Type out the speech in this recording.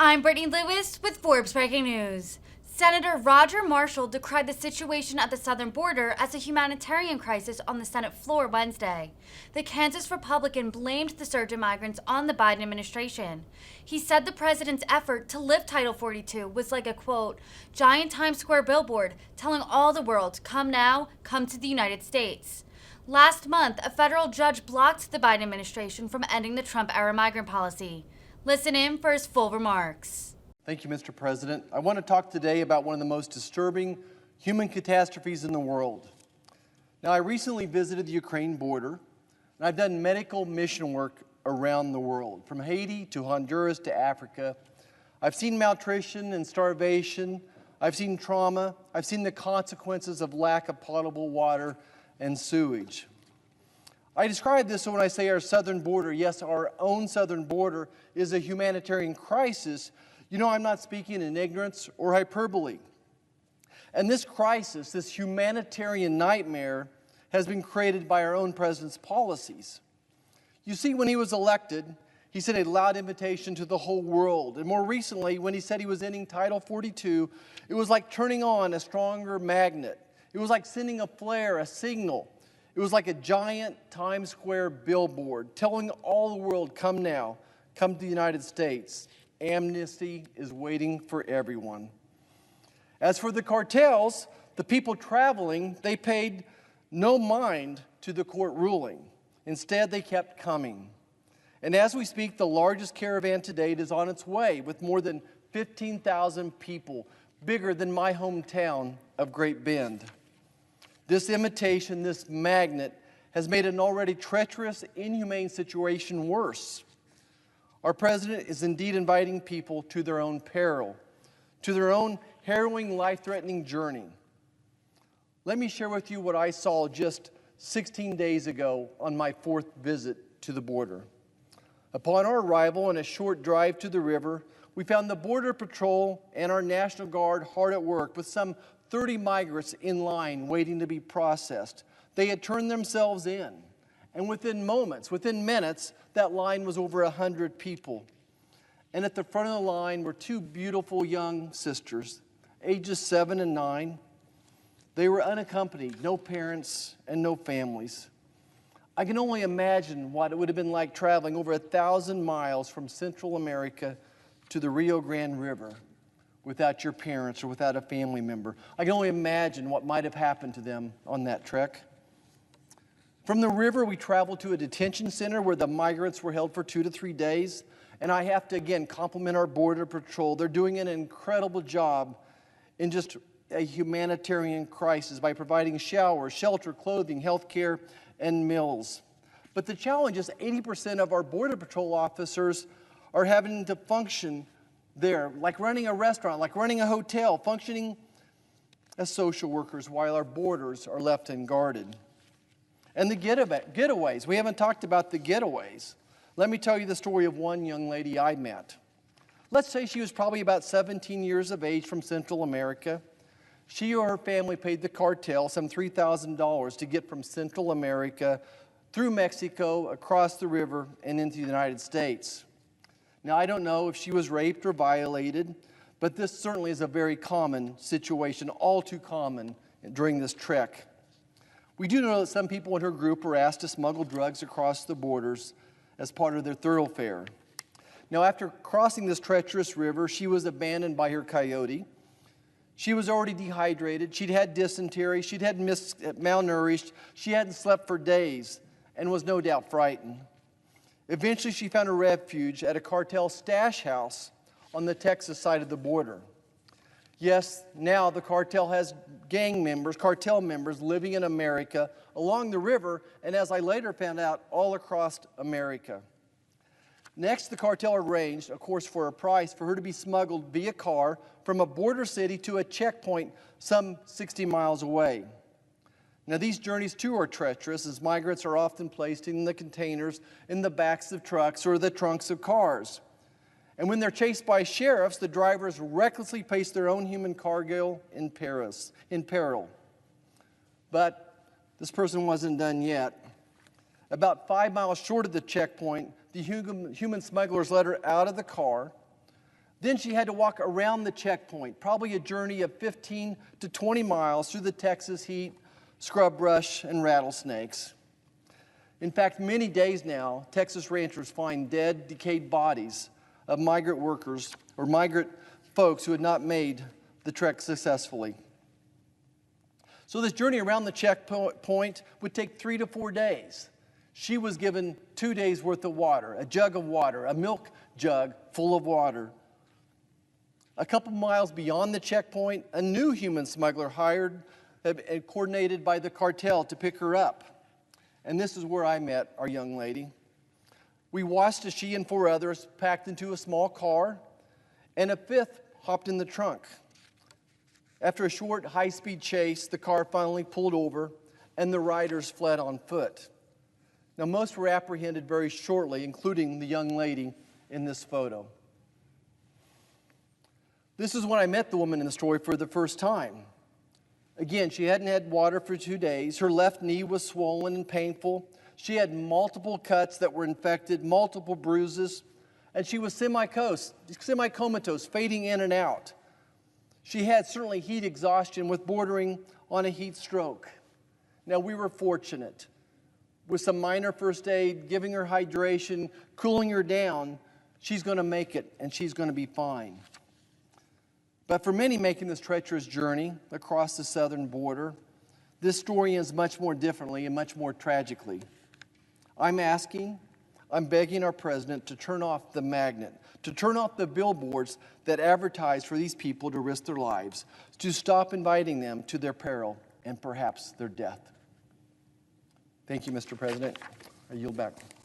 I'm Brittany Lewis with Forbes Breaking News. Senator Roger Marshall decried the situation at the southern border as a humanitarian crisis on the Senate floor Wednesday. The Kansas Republican blamed the surge in migrants on the Biden administration. He said the president's effort to lift Title 42 was like a, quote, giant Times Square billboard telling all the world, come now, come to the United States. Last month, a federal judge blocked the Biden administration from ending the Trump-era migrant policy. Listen in for his full remarks. Thank you, Mr. President. I want to talk today about one of the most disturbing human catastrophes in the world. Now, I recently visited the Ukraine border, and I've done medical mission work around the world, from Haiti to Honduras to Africa. I've seen malnutrition and starvation. I've seen trauma. I've seen the consequences of lack of potable water and sewage. I describe this when I say our southern border, yes, our own southern border, is a humanitarian crisis. You know, I'm not speaking in ignorance or hyperbole. And this crisis, this humanitarian nightmare, has been created by our own president's policies. You see, when he was elected, he sent a loud invitation to the whole world. And more recently, when he said he was ending Title 42, it was like turning on a stronger magnet. It was like sending a flare, a signal. It was like a giant Times Square billboard telling all the world, come now, come to the United States. Amnesty is waiting for everyone. As for the cartels, the people traveling, they paid no mind to the court ruling. Instead, they kept coming. And as we speak, the largest caravan to date is on its way with more than 15,000 people, bigger than my hometown of Great Bend. This invitation, this magnet, has made an already treacherous, inhumane situation worse. Our president is indeed inviting people to their own peril, to their own harrowing, life-threatening journey. Let me share with you what I saw just 16 days ago on my fourth visit to the border. Upon our arrival and a short drive to the river, we found the Border Patrol and our National Guard hard at work with some 30 migrants in line waiting to be processed. They had turned themselves in. And within moments, within minutes, that line was over 100 people. And at the front of the line were two beautiful young sisters, ages 7 and 9. They were unaccompanied, no parents and no families. I can only imagine what it would have been like traveling over 1,000 miles from Central America to the Rio Grande River without your parents or without a family member. I can only imagine what might have happened to them on that trek. From the river, we traveled to a detention center where the migrants were held for 2 to 3 days. And I have to, again, compliment our Border Patrol. They're doing an incredible job in just a humanitarian crisis by providing showers, shelter, clothing, health care, and meals. But the challenge is 80% of our Border Patrol officers are having to function there, like running a restaurant, like running a hotel, functioning as social workers while our borders are left unguarded. And the getaways. We haven't talked about the getaways. Let me tell you the story of one young lady I met. Let's say she was probably about 17 years of age from Central America. She or her family paid the cartel some $3,000 to get from Central America through Mexico, across the river, and into the United States. Now, I don't know if she was raped or violated, but this certainly is a very common situation, all too common during this trek. We do know that some people in her group were asked to smuggle drugs across the borders as part of their thoroughfare. Now, after crossing this treacherous river, she was abandoned by her coyote. She was already dehydrated. She'd had dysentery. She'd had malnourished. She hadn't slept for days and was no doubt frightened. Eventually, she found a refuge at a cartel stash house on the Texas side of the border. Yes, now the cartel has cartel members living in America along the river, and as I later found out, all across America. Next, the cartel arranged, of course for a price, for her to be smuggled via car from a border city to a checkpoint some 60 miles away. Now, these journeys too are treacherous, as migrants are often placed in the containers in the backs of trucks or the trunks of cars. And when they're chased by sheriffs, the drivers recklessly place their own human cargo in peril. But this person wasn't done yet. About 5 miles short of the checkpoint, the human smugglers let her out of the car. Then she had to walk around the checkpoint, probably a journey of 15 to 20 miles through the Texas heat, scrub brush, and rattlesnakes. In fact, many days now, Texas ranchers find dead, decayed bodies of migrant workers or migrant folks who had not made the trek successfully. So this journey around the checkpoint would take 3 to 4 days. She was given 2 days' worth of water, a jug of water, a milk jug full of water. A couple miles beyond the checkpoint, a new human smuggler hired and coordinated by the cartel to pick her up. And this is where I met our young lady. We watched as she and 4 others packed into a small car, and a 5th hopped in the trunk. After a short, high-speed chase, the car finally pulled over, and the riders fled on foot. Now, most were apprehended very shortly, including the young lady in this photo. This is when I met the woman in the story for the first time. Again, she hadn't had water for 2 days. Her left knee was swollen and painful. She had multiple cuts that were infected, multiple bruises, and she was semi-comatose, fading in and out. She had certainly heat exhaustion with bordering on a heat stroke. Now, we were fortunate. With some minor first aid, giving her hydration, cooling her down, she's going to make it, and she's going to be fine. But for many making this treacherous journey across the southern border, this story ends much more differently and much more tragically. I'm begging our president to turn off the magnet, to turn off the billboards that advertise for these people to risk their lives, to stop inviting them to their peril and perhaps their death. Thank you, Mr. President. I yield back.